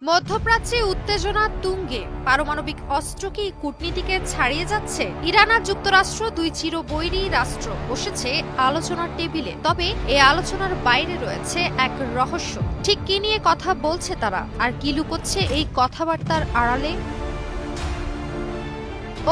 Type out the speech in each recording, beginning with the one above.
মধ্যপ্রাচ্যে উত্তেজনা তুঙ্গে পারমাণবিক অস্ত্র কি কূটনীতিকে ছাড়িয়ে যাচ্ছে? ইরান আর যুক্তরাষ্ট্র দুই চিরবৈরী রাষ্ট্র বসেছে আলোচনার টেবিলে। তবে এই আলোচনার বাইরে রয়েছে এক রহস্য। ঠিক কি নিয়ে কথা বলছে তারা, আর কি লুকোচ্ছে এই কথাবার্তার আড়ালে?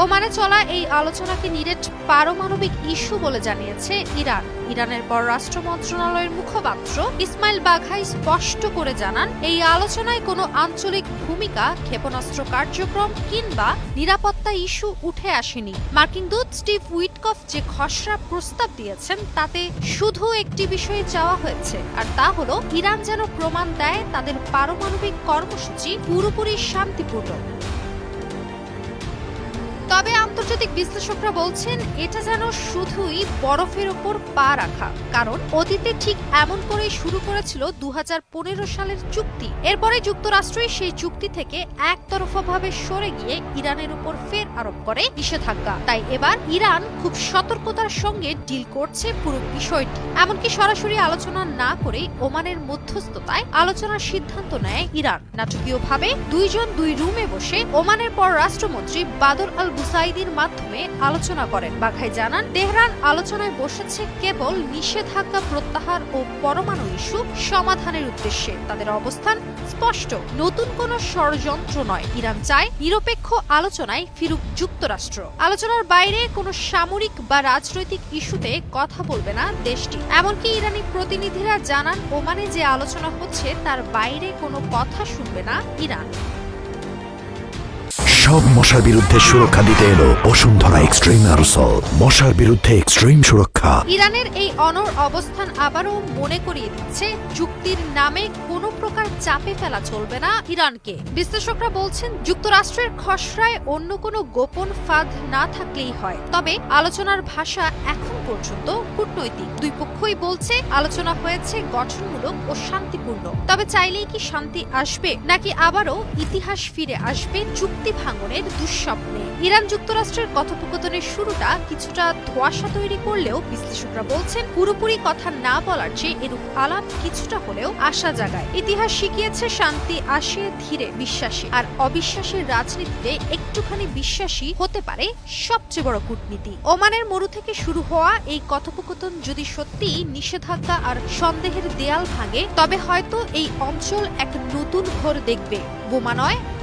ওমানে চলা এই আলোচনাকে নিরেট পারমাণবিক ইস্যু বলে জানিয়েছে ইরান। ইরানের পররাষ্ট্র মন্ত্রণালয়ের মুখপাত্র ইসমাইল বাঘাই স্পষ্ট করে জানান, এই আলোচনায় কোনো আঞ্চলিক ভূমিকা, ক্ষেপণাস্ত্র কার্যক্রম কিংবা নিরাপত্তা ইস্যু উঠে আসেনি। মার্কিন দূত স্টিভ উইটকফ যে খসড়া প্রস্তাব দিয়েছেন তাতে শুধু একটি বিষয়ে চাওয়া হয়েছে, আর তা হলো ইরান যেন প্রমাণ দেয় তাদের পারমাণবিক কর্মসূচি পুরোপুরি শান্তিপূর্ণ। তবে আন্তর্জাতিক বিশ্লেষকরা বলছেন এটা যেন শুধুই বরফের ওপর পা রাখা, কারণ অতীতে ঠিক এমন করেই শুরু করেছিল 2015 সালের চুক্তি। এরপরে যুক্তরাষ্ট্রই সেই চুক্তি থেকে একতরফাভাবে সরে গিয়ে ইরানের উপর ফের আরোপ করে নিষেধাজ্ঞা। তাই এবার ইরান খুব সতর্কতার সঙ্গে ডিল করছে পুরো বিষয়টি। এমনকি সরাসরি আলোচনা না করে ওমানের মধ্যস্থতায় আলোচনার সিদ্ধান্ত নেয় ইরান। নাটকীয়ভাবে দুই রুমে বসে ওমানের পররাষ্ট্রমন্ত্রী বাদর আল বুসাইদির মাধ্যমে আলোচনা করেন। বাঘাই জানান, তেহরান আলোচনায় বসেছে কেবল নিষেধাজ্ঞা প্রত্যাহার ও পরমাণু ইস্যু সমাধানের উদ্দেশ্যে। তাদের অবস্থান স্পষ্ট, নতুন কোনো ষড়যন্ত্র নয়। ইরান চায় নিরপেক্ষ আলোচনায় ফিরুক যুক্তরাষ্ট্র। আলোচনার বাইরে কোনো সামরিক বা রাজনৈতিক ইস্যুতে কথা বলবে না দেশটি। এমনকি ইরানি প্রতিনিধিরা জানান, ওমানে যে আলোচনা হচ্ছে তার বাইরে কোনো কথা শুনবে না ইরান। সব মশার বিরুদ্ধে সুরক্ষা দিতে এলো বসুন্ধরা এক্সট্রিম অ্যারোসল। মশার বিরুদ্ধে এক্সট্রিম সুরক্ষা। ইরানের এই অনড় অবস্থান আবারও মনে করিয়ে দিচ্ছে, চুক্তির নামে কোনো প্রকার চাপে ফেলা চলবে না ইরানকে। বিশ্লেষকরা বলছেন, যুক্তরাষ্ট্রের খসড়ায় অন্য কোনো গোপন ফাঁদ না থাকলেই হয়। তবে আলোচনার ভাষা এখন পর্যন্ত কূটনৈতিক। দুই পক্ষই বলছে আলোচনা হয়েছে গঠনমূলক ও শান্তিপূর্ণ। তবে চাইলেই কি শান্তি আসবে, নাকি আবারও ইতিহাস ফিরে আসবে চুক্তি ভাঙনের দুঃস্বপ্নে? ইরান যুক্তরাষ্ট্রের কথোপকথনের শুরুটা কিছুটা ধোঁয়াশা তৈরি করলেও বিশ্লেষকরা বলছেন, পুরোপুরি কথা না বলার চেয়ে এরূপ আলাপ কিছুটা হলেও আশা জাগায়। ইতিহাস শিখিয়েছে, শান্তি আসে ধীরে, বিশ্বাসী, আর অবিশ্বাসের রাজনীতিতে একটুখানি বিশ্বাসী হতে পারে সবচেয়ে বড় কূটনীতি। ওমানের মরু থেকে শুরু হওয়া এই কথোপকথন যদি সত্যি নিষেধাজ্ঞা আর সন্দেহের দেয়াল ভাঙে, তবে হয়তো এই অঞ্চল এক নতুন ভোর দেখবে। বোমা নয়,